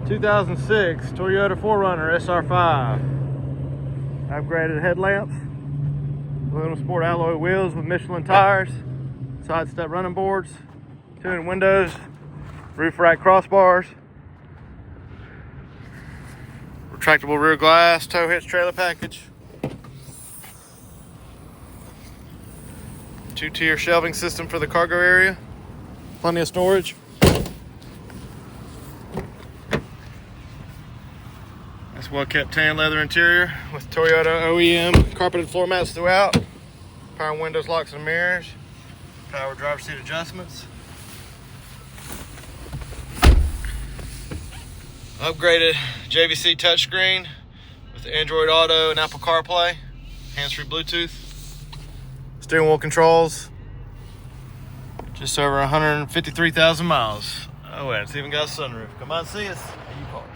2006 Toyota 4Runner SR5. Upgraded headlamps, aluminum sport alloy wheels with Michelin tires, side step running boards, tuned windows, roof rack crossbars, retractable rear glass, tow hitch trailer package, 2-tier shelving system for the cargo area, plenty of storage. Nice well-kept tan leather interior with Toyota OEM carpeted floor mats throughout, power windows, locks and mirrors, power driver's seat adjustments, upgraded JVC touchscreen with Android Auto and Apple CarPlay, hands-free Bluetooth, steering wheel controls, just over 153,000 miles. Oh, and it's even got a sunroof. Come on, see us at U-Cars.